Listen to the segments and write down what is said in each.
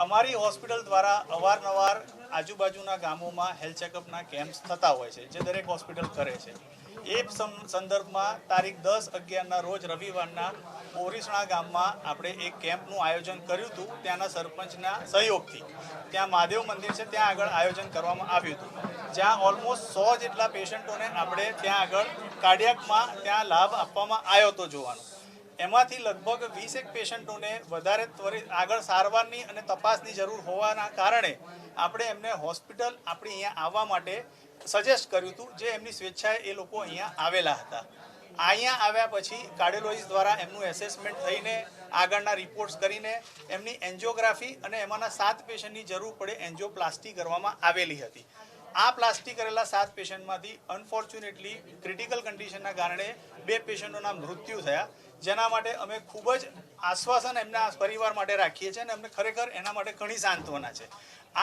અમારી હોસ્પિટલ દ્વારા અવારનવાર આજુબાજુના ગામોમાં હેલ્થ ચેકઅપના કેમ્પ્સ થતા હોય છે, જે દરેક હોસ્પિટલ કરે છે. એ સંદર્ભમાં તારીખ 10/11ના રોજ રવિવારના બોરીસણા ગામમાં આપણે એક કેમ્પનું આયોજન કર્યું હતું. ત્યાંના સરપંચના સહયોગથી ત્યાં મહાદેવ મંદિર છે, ત્યાં આગળ આયોજન કરવામાં આવ્યું હતું, જ્યાં ઓલમોસ્ટ 100 જેટલા પેશન્ટોને આપણે ત્યાં આગળ કાર્ડિયાકમાં ત્યાં લાભ આપવામાં આવ્યો હતો જોવાનું. એમાંથી લગભગ 20 પેશન્ટોને વધારે ત્વરિત આગળ સારવારની અને તપાસની જરૂર હોવાના કારણે આપણે એમને હોસ્પિટલ આપણી અહીંયા આવવા માટે સજેસ્ટ કર્યું હતું, જે એમની સ્વેચ્છાએ એ લોકો અહીંયા આવેલા હતા. અહીંયા આવ્યા પછી કાર્ડિયોલોજીસ્ટ દ્વારા એમનું એસેસમેન્ટ થઈને આગળના રિપોર્ટ્સ કરીને એમની એન્જિયોગ્રાફી અને એમાંના 7 પેશન્ટની જરૂર પડે એન્જિયોપ્લાસ્ટી કરવામાં આવેલી હતી. આ પ્લાસ્ટી કરેલા 7 પેશન્ટમાંથી અનફોર્ચ્યુનેટલી ક્રિટિકલ કન્ડિશનના કારણે 2 પેશન્ટોના મૃત્યુ થયા, જેના માટે અમે ખૂબ જ આશ્વાસન એમના પરિવાર માટે રાખીએ છીએ અને અમને ખરેખર એના માટે ઘણી સાંત્વના છે.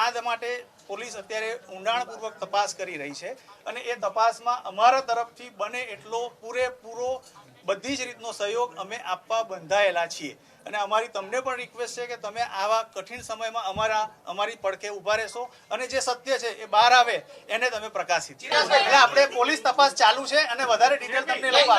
આ માટે પોલીસ અત્યારે ઊંડાણપૂર્વક તપાસ કરી રહી છે અને એ તપાસમાં અમારા તરફથી બને એટલો પૂરેપૂરો બધી જ રીતનો સહયોગ અમે આપવા બંધાયેલા છીએ. અને અમારી તમને પણ રિક્વેસ્ટ છે કે તમે આવા કઠિન સમયમાં અમારી પડખે ઊભા રહેશો અને જે સત્ય છે એ બહાર આવે એને તમે પ્રકાશિત. એટલે આપણે પોલીસ તપાસ ચાલુ છે અને વધારે ડિટેલ તમને લોકો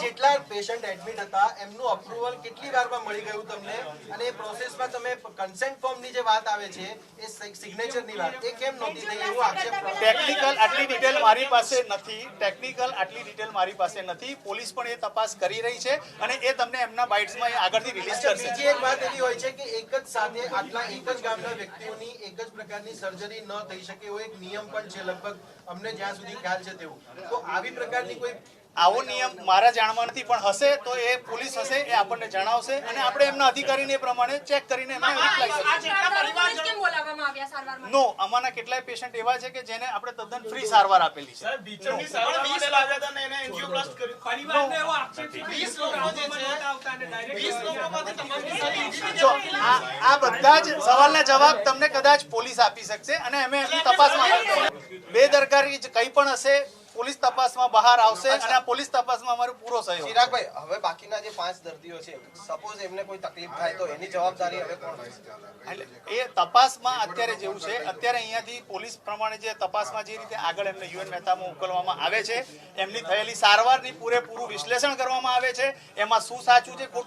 જેટલા પેશન્ટ એડમિટ હતા એમનું અપ્રુવલ કેટલી વારમાં મળી ગયું તમને, અને એ પ્રોસેસમાં તમે કન્સેન્ટ ફોર્મની જે વાત આવે છે એ સિગ્નેચરની વાત એ કેમ નહોતી થઈ એવું આક્ષેપ? ટેકનિકલ આટલી ડિટેલ મારી પાસે નથી. પોલીસ પણ એ તપાસ કરી રહી છે અને એ તમને એમના બાઇટ્સમાં આગળથી રિલીઝ કરશે. બીજી એક વાત એવી હોય છે કે એક જ સાથે આટલા એક જ ગામના વ્યક્તિઓની એક જ પ્રકારની સર્જરી ન થઈ શકે એવો એક નિયમ પણ છે, લગભગ અમને જ્યાં સુધી ખ્યાલ છે તેવું. તો આવી પ્રકારની કોઈ આવો નિયમ મારા જાણમાં નથી, પણ હશે તો એ પોલીસ હશે એ આપણને જણાવશે અને આપણે એમના અધિકારીને એ પ્રમાણે ચેક કરીને એમને રિપ્લાય કરીશું. નો, આમાંના કેટલાય પેશન્ટ એવા છે કે જેને આપણે તદ્દન ફ્રી સારવાર આપેલી છે. જો આ બધા જ સવાલના જવાબ તમને કદાચ પોલીસ આપી શકશે અને અમે એમની તપાસમાં બેદરકારી કંઈ પણ હશે પોલીસ તપાસમાં બહાર આવશે અને આ પોલીસ તપાસમાં અમારો પૂરો સહયોગ. ચિરાગભાઈ, હવે બાકીના જે 5 દર્દીઓ છે, સપોઝ એમને કોઈ તકલીફ થાય તો એની જવાબદારી હવે કોણ લેશે? એટલે એ તપાસમાં અત્યારે જેવું છે, અત્યારે અહીંયાથી પોલીસ પ્રમાણે જે તપાસમાં જે રીતે આગળ એમને યુએન મહેતામાં મોકલવામાં આવે છે, એમની થયેલી સારવારની પૂરેપૂરું વિશ્લેષણ કરવામાં આવે છે, એમાં શું સાચું છે ખોટું